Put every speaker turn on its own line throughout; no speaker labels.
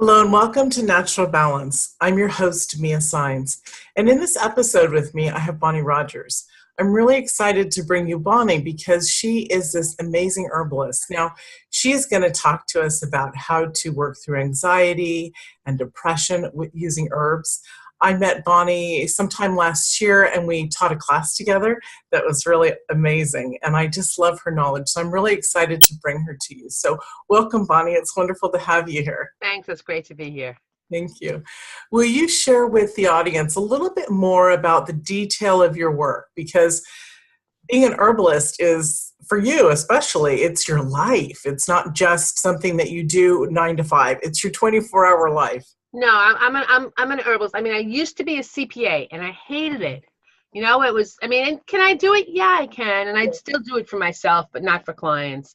Hello and welcome to Natural Balance. I'm your host, Mia Sines. And in this episode with me, I have Bonnie Rogers. I'm really excited to bring you Bonnie because she is this amazing herbalist. Now, she is going to talk to us about how to work through anxiety and depression using herbs. I met Bonnie sometime last year and we taught a class together that was really amazing. And I just love her knowledge. So I'm really excited to bring her to you. So welcome, Bonnie. It's wonderful to have you here.
Thanks. It's great to be here.
Thank you. Will you share with the audience a little bit more about the detail of your work? Because being an herbalist is, for you especially, it's your life. It's not just something that you do 9 to 5. It's your 24-hour life.
No, I'm an herbalist. I mean, I used to be a CPA and I hated it. Can I do it? Yeah, I can. And I'd still do it for myself, but not for clients.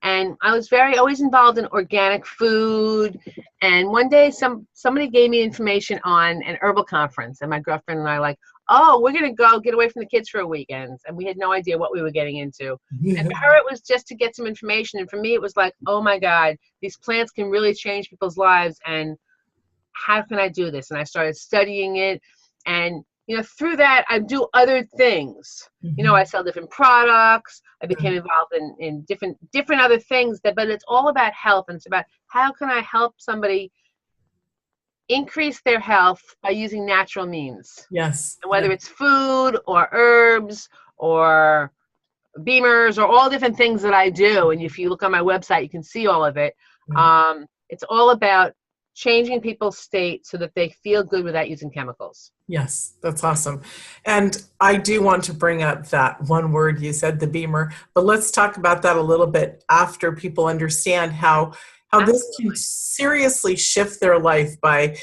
And I was always involved in organic food. And one day somebody gave me information on an herbal conference. And my girlfriend and I we're going to go get away from the kids for a weekend. And we had no idea what we were getting into.
Yeah.
And for her, it was just to get some information. And for me, it was like, oh my God, these plants can really change people's lives. And how can I do this? And I started studying it. And through that, I do other things.
Mm-hmm.
I sell different products. I became involved in different other things. But it's all about health, and it's about how can I help somebody increase their health by using natural means.
Yes.
And whether it's food or herbs or beamers or all different things that I do. And if you look on my website, you can see all of it.
Right.
It's all about changing people's state so that they feel good without using chemicals.
Yes, that's awesome. And I do want to bring up that one word you said, the beamer, but let's talk about that a little bit after people understand how this can seriously shift their life by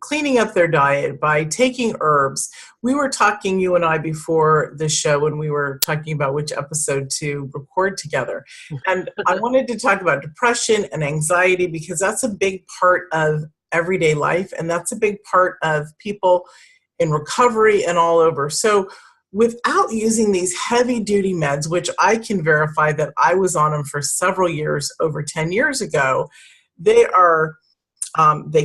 cleaning up their diet, by taking herbs. We were talking, you and I, before the show when we were talking about which episode to record together. And I wanted to talk about depression and anxiety because that's a big part of everyday life. And that's a big part of people in recovery and all over. So without using these heavy duty meds, which I can verify that I was on them for several years, over 10 years ago, they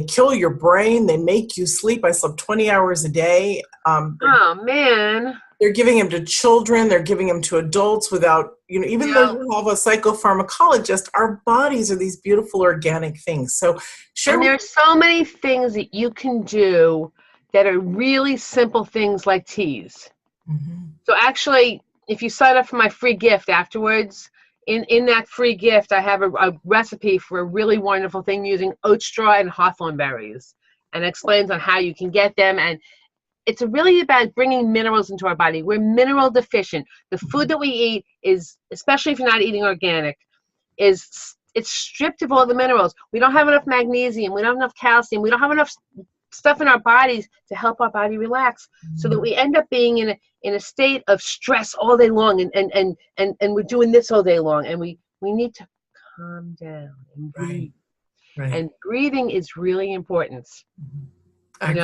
kill your brain. They make you sleep. I slept 20 hours a day.
Oh, man.
They're giving them to children. They're giving them to adults without, even though you have a psychopharmacologist, our bodies are these beautiful organic things. So
And there's so many things that you can do that are really simple things like teas.
Mm-hmm.
So actually, if you sign up for my free gift afterwards, in that free gift, I have a recipe for a really wonderful thing using oat straw and hawthorn berries, and explains on how you can get them. And it's really about bringing minerals into our body. We're mineral deficient. The food that we eat is, especially if you're not eating organic, it's stripped of all the minerals. We don't have enough magnesium. We don't have enough calcium. We don't have enough stuff in our bodies to help our body relax, so that we end up being in a state of stress all day long, and we're doing this all day long, and we need to calm down and breathe.
Right.
And breathing is really important.
Actually,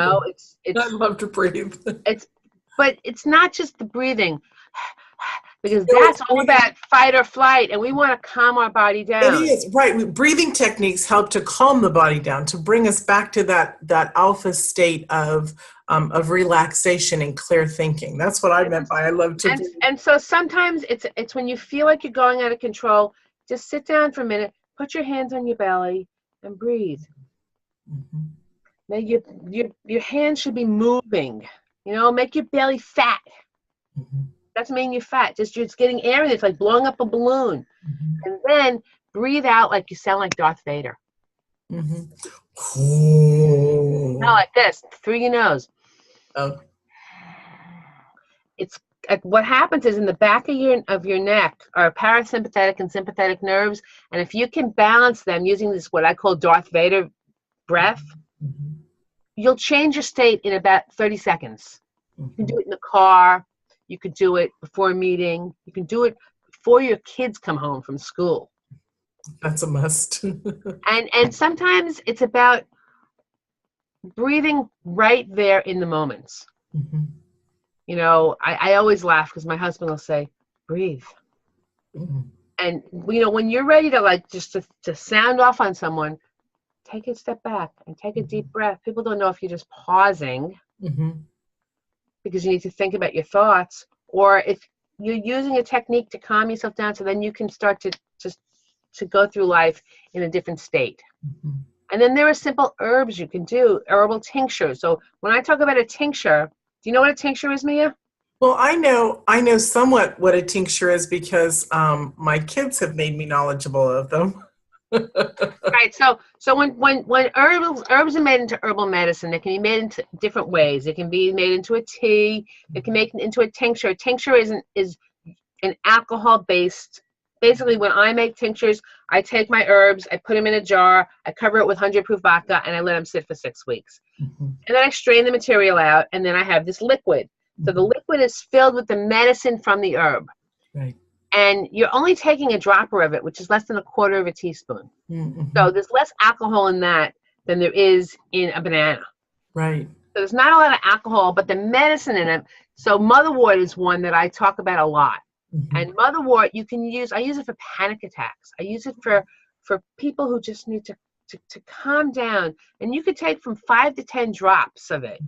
I love to breathe.
But it's not just the breathing, because that's all about fight or flight, and we want to calm our body down.
It is, right. Breathing techniques help to calm the body down, to bring us back to that alpha state of relaxation and clear thinking. That's what I meant by I love to do.
And so sometimes it's when you feel like you're going out of control, just sit down for a minute, put your hands on your belly, and breathe.
Mm-hmm.
Now your hands should be moving. Make your belly fat.
Mm-hmm.
Doesn't mean you're fat. Just getting air in it. It's like blowing up a balloon.
Mm-hmm.
And then breathe out like you sound like Darth Vader.
Mm-hmm.
Not like this, through your nose.
Oh.
It's what happens is in the back of your neck are parasympathetic and sympathetic nerves. And if you can balance them using this, what I call Darth Vader breath,
Mm-hmm.
you'll change your state in about 30 seconds.
Mm-hmm.
You can do it in the car. You could do it before a meeting. You can do it before your kids come home from school.
That's a must.
And sometimes it's about breathing right there in the moments.
Mm-hmm.
I always laugh because my husband will say, breathe.
Mm-hmm.
And, when you're ready to just to sound off on someone, take a step back and take a deep breath. People don't know if you're just pausing because you need to think about your thoughts, or if you're using a technique to calm yourself down, so then you can start to just to go through life in a different state. And then there are simple herbs you can do, herbal tinctures. So when I talk about a tincture, do you know what a tincture is, Mia?
Well, I know somewhat what a tincture is because my kids have made me knowledgeable of them.
Right. So when herbs are made into herbal medicine, they can be made into different ways. It can be made into a tea. It can make it into a tincture. A tincture is an alcohol-based. Basically, when I make tinctures, I take my herbs, I put them in a jar, I cover it with 100-proof vodka, and I let them sit for 6 weeks. And then I strain the material out, and then I have this liquid. So the liquid is filled with the medicine from the herb.
Right.
And you're only taking a dropper of it, which is less than 1/4 teaspoon. So there's less alcohol in that than there is in a banana.
Right.
So there's not a lot of alcohol, but the medicine in it. So motherwort is one that I talk about a lot. And motherwort you can use. I use it for panic attacks. I use it for people who just need to calm down. And you could take from 5 to 10 drops of it,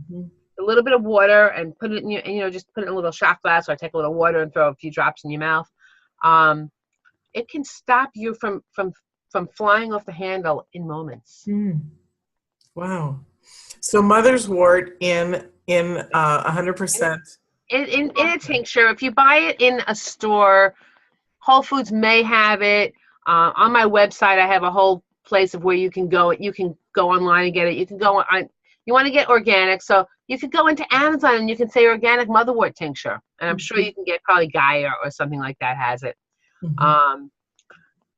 a little bit of water, and put it in your, just put it in a little shot glass, or take a little water and throw a few drops in your mouth. It can stop you from flying off the handle in moments.
Wow. So mother's wort in 100%.
In a tincture. If you buy it in a store, Whole Foods may have it. On my website, I have a whole place of where you can go. You can go online and get it. You can go on. You want to get organic, so you could go into Amazon and you can say organic motherwort tincture, and I'm sure you can get probably Gaia or something like that has it. And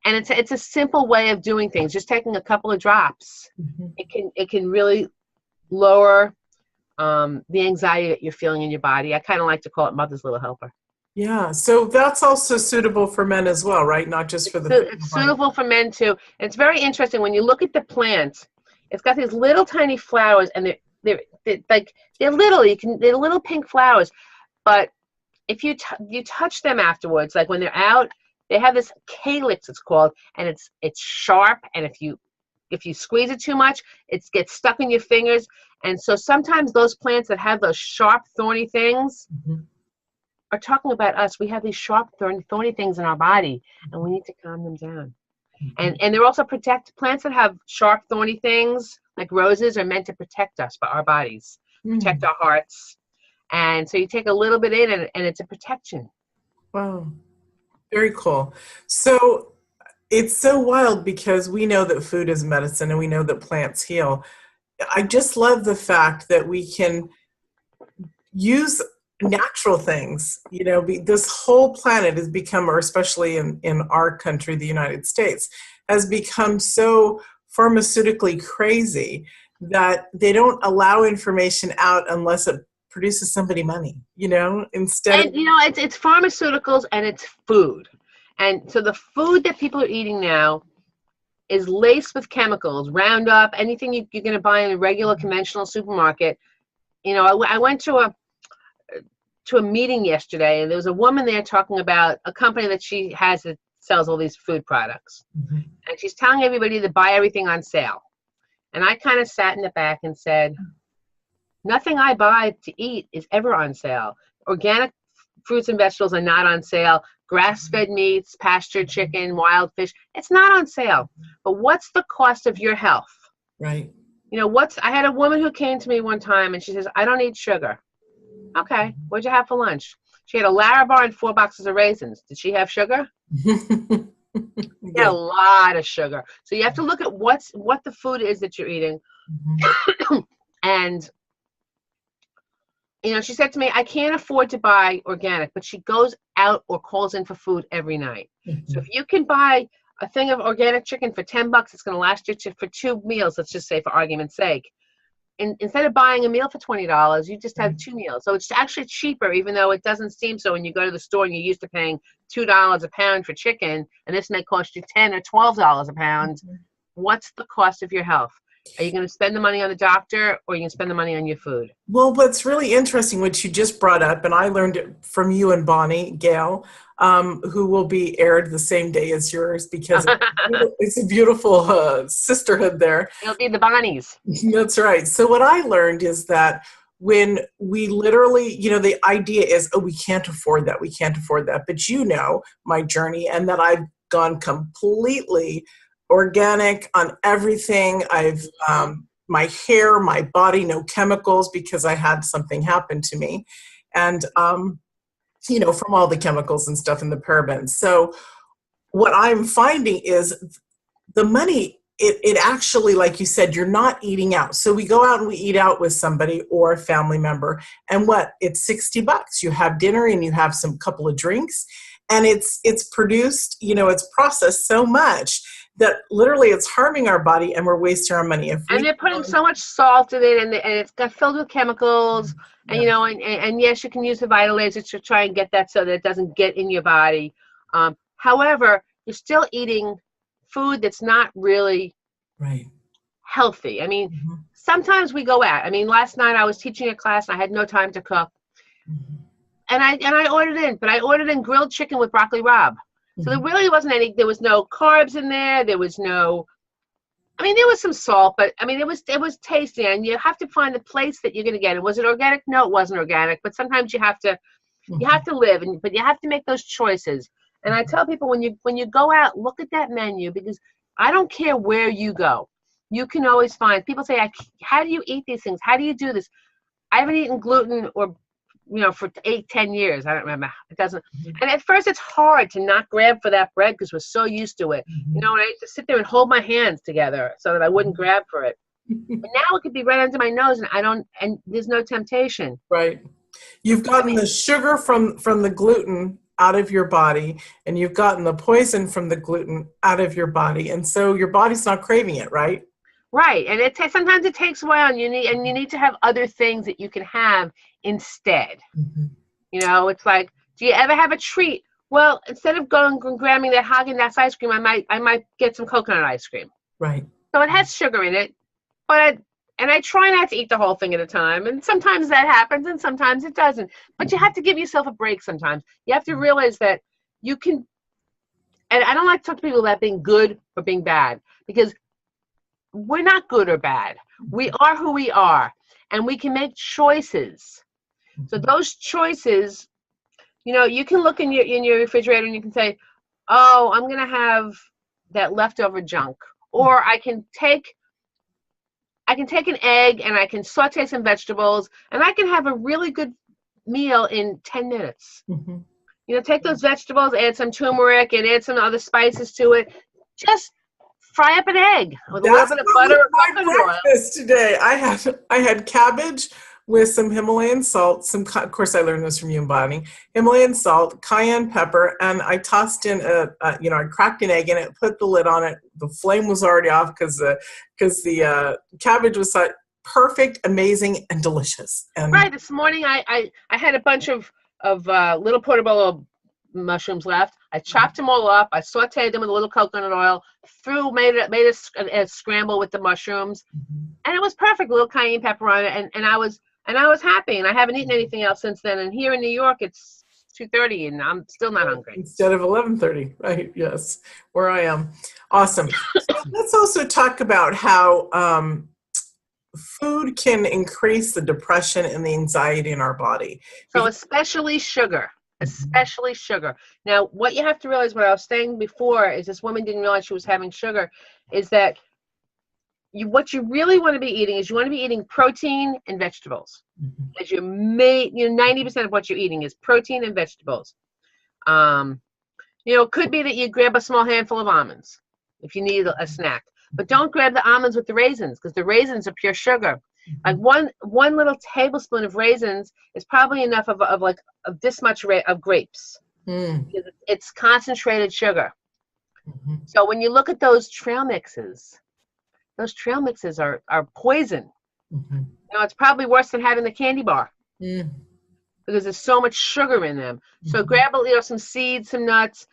it's a simple way of doing things. Just taking a couple of drops, it can really lower the anxiety that you're feeling in your body. I kind of like to call it Mother's Little Helper.
Yeah, so that's also suitable for men as well, right? Not just for the.
It's suitable for men too. And it's very interesting when you look at the plant. It's got these little tiny flowers, and they're little. They're little pink flowers, but if you touch them afterwards, like when they're out, they have this calyx, it's called, and it's sharp. And if you squeeze it too much, it gets stuck in your fingers. And so sometimes those plants that have those sharp, thorny things are talking about us. We have these sharp, thorny things in our body, and we need to calm them down. And they're also plants that have sharp, thorny things, like roses, are meant to protect us, our bodies, protect our hearts. And so you take a little bit in, and it's a protection.
Wow. Very cool. So it's so wild because we know that food is medicine and we know that plants heal. I just love the fact that we can use natural things. This whole planet has become, or especially in our country, the United States, has become so pharmaceutically crazy that they don't allow information out unless it produces somebody money, instead.
And it's pharmaceuticals and it's food. And so the food that people are eating now is laced with chemicals, Roundup, anything you're going to buy in a regular conventional supermarket. I went to a meeting yesterday, and there was a woman there talking about a company that she has that sells all these food products. And she's telling everybody to buy everything on sale. And I kind of sat in the back and said, nothing I buy to eat is ever on sale. Organic fruits and vegetables are not on sale. Grass-fed meats, pastured chicken, wild fish, it's not on sale. But what's the cost of your health?
Right.
I had a woman who came to me one time, and she says, I don't eat sugar. Okay, what'd you have for lunch? She had a Larabar and 4 boxes of raisins. Did she have sugar? She had a lot of sugar. So you have to look at what the food is that you're eating. And she said to me, I can't afford to buy organic, but she goes out or calls in for food every night. So if you can buy a thing of organic chicken for $10, it's going to last you for 2 meals, let's just say for argument's sake. And instead of buying a meal for $20, you just have 2 meals. So it's actually cheaper, even though it doesn't seem so when you go to the store and you're used to paying $2 a pound for chicken, and this may cost you $10 or $12 a pound. What's the cost of your health? Are you going to spend the money on the doctor, or are you going to spend the money on your food?
Well, what's really interesting, which you just brought up, and I learned it from you and Bonnie Gale, who will be aired the same day as yours, because it's a beautiful sisterhood there.
It'll be the Bonnies.
That's right. So what I learned is that when we literally, the idea is, oh, we can't afford that. We can't afford that. But my journey, and that I've gone completely organic on everything. I've, my hair, my body, no chemicals, because I had something happen to me. And, from all the chemicals and stuff in the parabens. So what I'm finding is the money, it actually, like you said, you're not eating out. So we go out and we eat out with somebody or a family member, and it's $60. You have dinner and you have some couple of drinks, and it's produced, it's processed so much that literally it's harming our body, and we're wasting our money.
And they're putting so much salt in it, and it's got filled with chemicals. And and yes, you can use the Vitalaser to try and get that so that it doesn't get in your body. However, you're still eating food that's not really healthy. I mean, sometimes we go out. I mean, last night I was teaching a class and I had no time to cook. And I ordered in, but I ordered in grilled chicken with broccoli rabe. So there really wasn't there was no carbs in there. There was no, there was some salt, but it was tasty, and you have to find the place that you're going to get it. Was it organic? No, it wasn't organic, but sometimes you have to live, but you have to make those choices. And I tell people, when you go out, look at that menu, because I don't care where you go. You can always find, people say, how do you eat these things? How do you do this? I haven't eaten gluten or, for 8-10 years. I don't remember. It doesn't. And at first it's hard to not grab for that bread because we're so used to it. And I used to sit there and hold my hands together so that I wouldn't grab for it. But now it could be right under my nose, and there's no temptation.
Right. You've gotten the sugar from the gluten out of your body, and you've gotten the poison from the gluten out of your body, and so your body's not craving it, right?
Right, and sometimes it takes a while, and you need to have other things that you can have instead. It's like, do you ever have a treat? Well, instead of going and grabbing that Haagen-Dazs ice cream, I might get some coconut ice cream.
Right.
So it has sugar in it, but I try not to eat the whole thing at a time, and sometimes that happens, and sometimes it doesn't. But you have to give yourself a break sometimes. You have to realize that you can, and I don't like to talk to people about being good or being bad, because we're not good or bad. We are who we are, and we can make choices. So those choices, you can look in your refrigerator and you can say, oh, I'm going to have that leftover junk. Or I can take an egg and I can saute some vegetables, and I can have a really good meal in 10 minutes. Take those vegetables, add some turmeric, and add some other spices to it. Just fry up an egg with a little bit of butter or coconut oil.
Breakfast today, I had cabbage with some Himalayan salt, of course I learned this from you and Bonnie, Himalayan salt, cayenne pepper, and I tossed in I cracked an egg in it, put the lid on it. The flame was already off because the cabbage was perfect, amazing, and delicious. And
right, this morning I had a bunch of little portobello mushrooms left. I chopped them all up. I sauteed them with a little coconut oil. Made a scramble with the mushrooms, and it was perfect. A little cayenne pepper on it, and I was happy. And I haven't eaten anything else since then. And here in New York, it's 2:30, and I'm still not hungry.
Instead of 11:30, right? Yes, where I am. Awesome. Let's also talk about how food can increase the depression and the anxiety in our body.
So especially sugar. Especially sugar. Now, what you have to realize, what I was saying before, is this woman didn't realize she was having sugar, is that what you really want to be eating is you want to be eating protein and vegetables. As 90% of what you're eating is protein and vegetables. It could be that you grab a small handful of almonds if you need a snack, but don't grab the almonds with the raisins, because the raisins are pure sugar. Like one little tablespoon of raisins is probably enough of this much of grapes. It's concentrated sugar. So when you look at those trail mixes are poison. It's probably worse than having the candy bar because there's so much sugar in them. So grab some seeds, some nuts,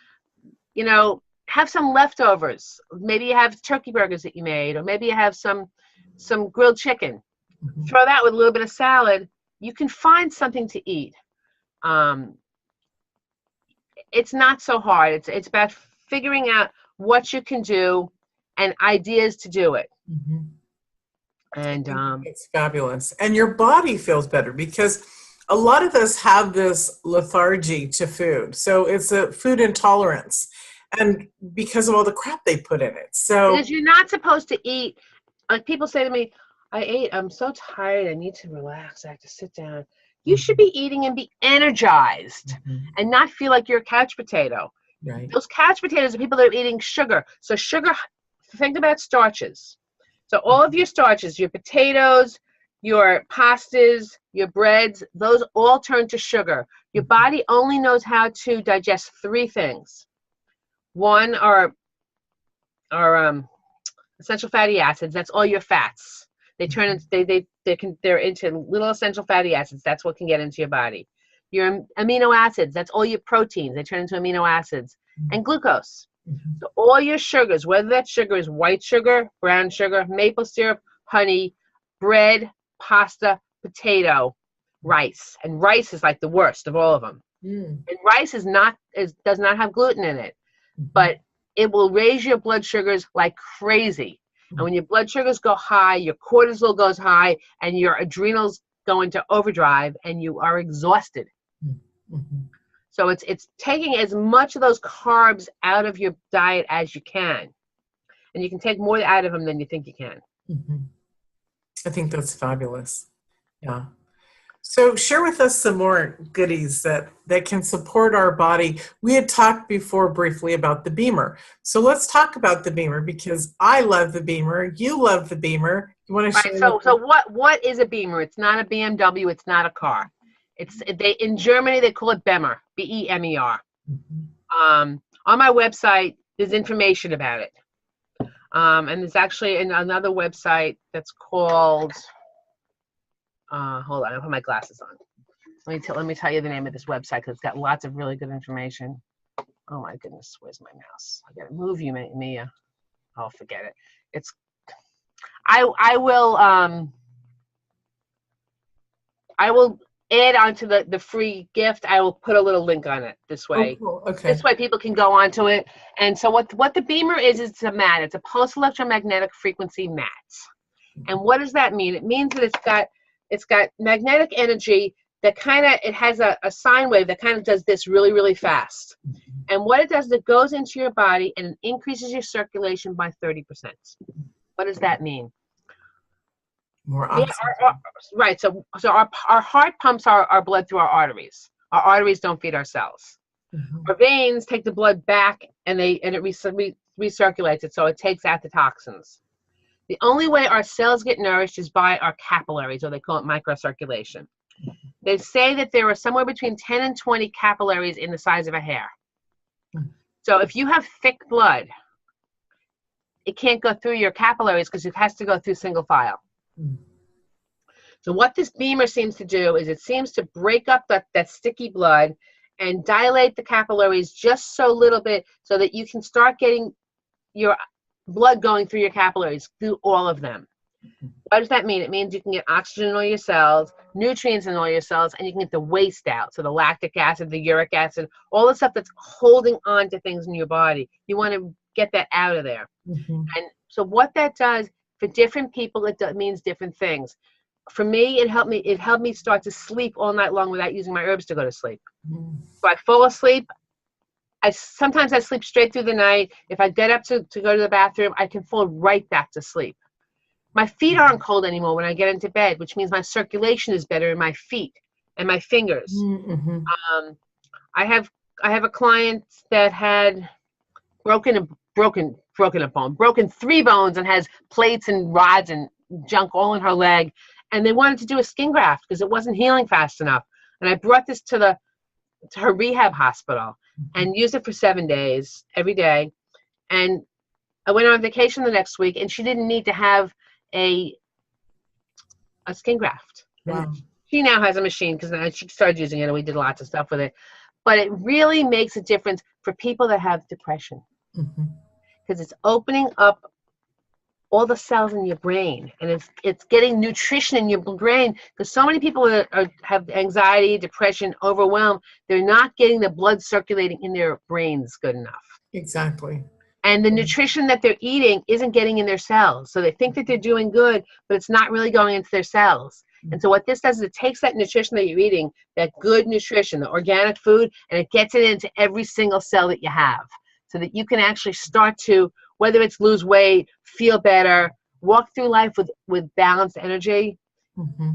have some leftovers. Maybe you have turkey burgers that you made, or maybe you have some some grilled chicken.
Mhm.
Throw that with a little bit of salad. You can find something to eat. It's not so hard. It's about figuring out what you can do and ideas to do it.
Mhm. I
And
think it's fabulous. And your body feels better because a lot of us have this lethargy to food. So it's a food intolerance. And because of all the crap they put in it. So,
because you're not supposed to eat, like people say to me, I'm so tired, I need to relax, I have to sit down. You should be eating and be energized
Mhm.
and not feel like you're a couch potato.
Right.
Those couch potatoes are people that are eating sugar. So sugar, think about starches. So all of your starches, your potatoes, your pastas, your breads, those all turn to sugar. Your body only knows how to digest three things. One are essential fatty acids. That's all your fats. They turn into they're into little essential fatty acids. That's what can get into your body. Your amino acids. That's all your proteins. They turn into amino acids. And glucose.
Mhm.
So all your sugars, whether that sugar is white sugar, brown sugar, maple syrup, honey, bread, pasta, potato, rice. And rice is like the worst of all of them.
Mm.
And rice does not have gluten in it,
Mhm.
but it will raise your blood sugars like crazy. And when your blood sugars go high, your cortisol goes high, and your adrenals go into overdrive, and you are exhausted.
Mhm.
So it's taking as much of those carbs out of your diet as you can. And you can take more out of them than you think you can.
Mhm. I think that's fabulous. Yeah. So share with us some more goodies that can support our body. We had talked before briefly about the Beamer. So let's talk about the Beamer because I love the Beamer. You love the Beamer. You want to
Right.
share
So
with us?
what is a Beamer? It's not a BMW. It's not a car. In Germany they call it Bemer, Bemer.
Mhm.
On my website there's information about it. And there's actually another website that's called. Hold on, I'll put my glasses on. Let me tell you the name of this website because it's got lots of really good information. Oh my goodness, where's my mouse? I gotta move you, Mia. Oh, forget it. It's I will add onto the free gift. I will put a little link on it this
Oh,
way.
cool. Okay.
This way people can go onto it. And so what the Beamer is it's a mat. It's a pulse electromagnetic frequency mat. And what does that mean? It means that it's got magnetic energy that it has a sine wave that kind of does this really, really fast. And what it does is it goes into your body and it increases your circulation by 30%. What does that mean?
More
Yeah,
oxygen.
right. So our heart pumps our blood through our arteries. Our arteries don't feed our cells.
Mhm.
Our veins take the blood back and it recirculates it, so it takes out the toxins. The only way our cells get nourished is by our capillaries, or they call it microcirculation. They say that there are somewhere between 10 and 20 capillaries in the size of a hair. So if you have thick blood, it can't go through your capillaries because it has to go through single file.
Mm.
So what this Beamer seems to do is it seems to break up that sticky blood and dilate the capillaries just so little bit so that you can start getting your blood going through your capillaries, through all of them. What does that mean? It means you can get oxygen in all your cells, nutrients in all your cells, and you can get the waste out. So the lactic acid, the uric acid, all the stuff that's holding on to things in your body. You want to get that out of there.
Mhm.
And so what that does for different people, it means different things. For me, it helped me start to sleep all night long without using my herbs to go to sleep.
Mhm.
So I fall asleep. Sometimes I sleep straight through the night. If I get up to go to the bathroom, I can fall right back to sleep. My feet aren't cold anymore when I get into bed, which means my circulation is better in my feet and my fingers.
Mhm.
I have a client that had broken 3 bones and has plates and rods and junk all in her leg, and they wanted to do a skin graft because it wasn't healing fast enough. And I brought this to her rehab hospital and used it for 7 days every day. And I went on vacation the next week, and she didn't need to have a skin graft.
Wow.
And she now has a machine because now she started using it, and we did lots of stuff with it. But it really makes a difference for people that have depression
Mhm.
because it's opening up all the cells in your brain, and it's getting nutrition in your brain, because so many people have anxiety, depression, overwhelm. They're not getting the blood circulating in their brains good enough.
Exactly.
And the nutrition that they're eating isn't getting in their cells. So they think that they're doing good, but it's not really going into their cells. And so what this does is it takes that nutrition that you're eating, that good nutrition, the organic food, and it gets it into every single cell that you have, so that you can actually start to, whether it's lose weight, feel better, walk through life with balanced energy.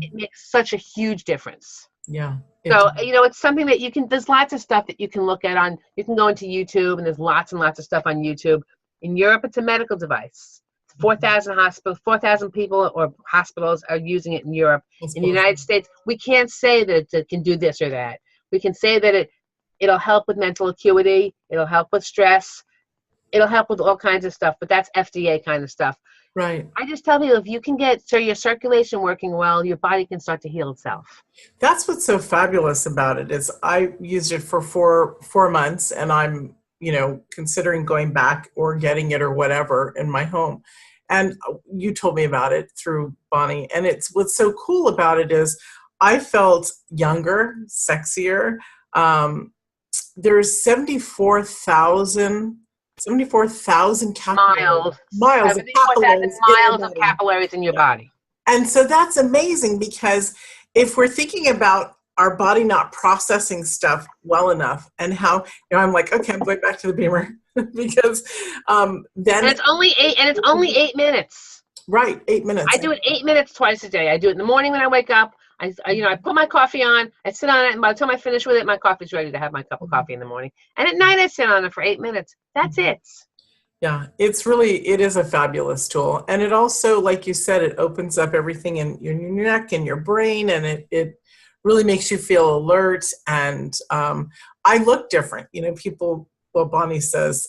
It makes such a huge difference.
Yeah.
So, it's something that there's lots of stuff that you can look at you can go into YouTube, and there's lots and lots of stuff on YouTube. In Europe, it's a medical device. 4,000 people or hospitals are using it in Europe. In the United States, we can't say that it can do this or that. We can say that it'll help with mental acuity, it'll help with stress, it'll help with all kinds of stuff, but that's FDA kind of stuff.
Right.
I just tell people, if you can get your circulation working well, your body can start to heal itself.
That's what's so fabulous about it is I used it for four months, and I'm, considering going back or getting it or whatever in my home. And you told me about it through Bonnie. And what's so cool about it is I felt younger, sexier. There's 74,000 capillaries. Miles
of capillaries in your body.
And so that's amazing, because if we're thinking about our body not processing stuff well enough, and how, I'm like, okay, I'm going back to the Beamer because then
it's only 8 minutes.
Right, 8 minutes.
I do it 8 minutes twice a day. I do it in the morning when I wake up. I put my coffee on, I sit on it, and by the time I finish with it, my coffee's ready to have my cup of coffee in the morning. And at night, I sit on it for 8 minutes. That's it.
Yeah, it is a fabulous tool. And it also, like you said, it opens up everything in your neck and your brain, and it really makes you feel alert. And I look different. Bonnie says,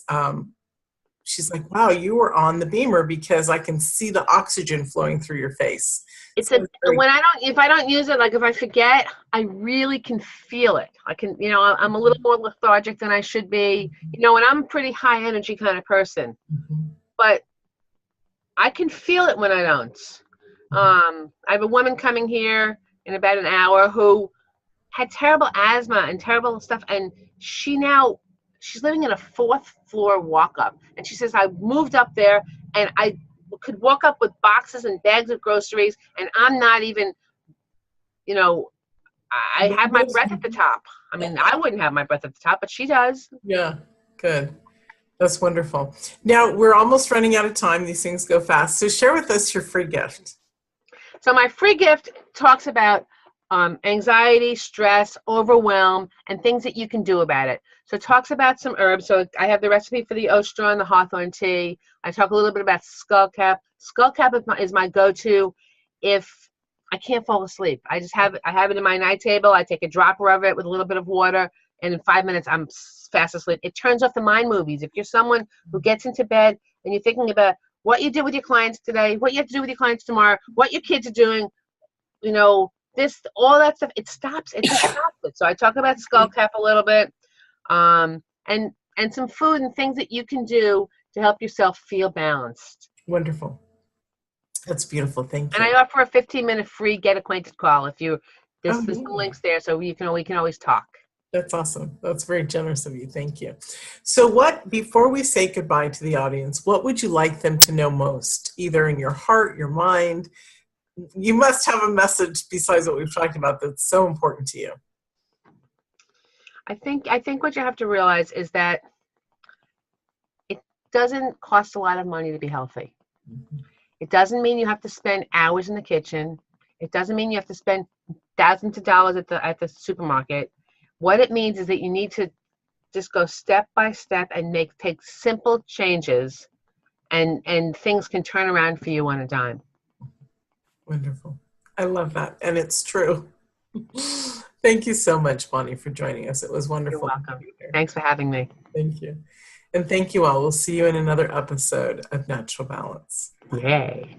she's like, wow, you were on the Beamer because I can see the oxygen flowing through your face.
If I don't use it, like if I forget, I really can feel it. I can, I'm a little more lethargic than I should be, and I'm a pretty high energy kind of person, but I can feel it when I don't. I have a woman coming here in about an hour who had terrible asthma and terrible stuff, and she's living in a 4th floor walk-up, and she says, I moved up there and I could walk up with boxes and bags of groceries, and I'm not even, I have my breath at the top. I mean, I wouldn't have my breath at the top, but she does.
Yeah, good. That's wonderful. Now, we're almost running out of time. These things go fast. So share with us your free gift.
So my free gift talks about anxiety, stress, overwhelm, and things that you can do about it. So it talks about some herbs. So I have the recipe for the oat straw and the hawthorn tea. I talk a little bit about skullcap. Skullcap is my go-to if I can't fall asleep. I have it in my night table. I take a dropper of it with a little bit of water, and in 5 minutes I'm fast asleep. It turns off the mind movies. If you're someone who gets into bed and you're thinking about what you did with your clients today, what you have to do with your clients tomorrow, what your kids are doing, all that stuff, it stops. It just stops it. So I talk about skullcap a little bit, and some food and things that you can do to help yourself feel balanced.
Wonderful. That's beautiful. Thank you.
And I offer a 15-minute free get acquainted call there's some links there, so we can always talk.
That's awesome. That's very generous of you. Thank you. So before we say goodbye to the audience, what would you like them to know most, either in your heart, your mind? You must have a message besides what we've talked about that's so important to you.
I think what you have to realize is that it doesn't cost a lot of money to be healthy. It doesn't mean you have to spend hours in the kitchen. It doesn't mean you have to spend thousands of dollars at the supermarket. What it means is that you need to just go step by step and take simple changes, and things can turn around for you on a dime.
Wonderful. I love that. And it's true. Thank you so much, Bonnie, for joining us. It was wonderful.
You're welcome. Thanks for having me.
Thank you. And thank you all. We'll see you in another episode of Natural Balance.
Yay.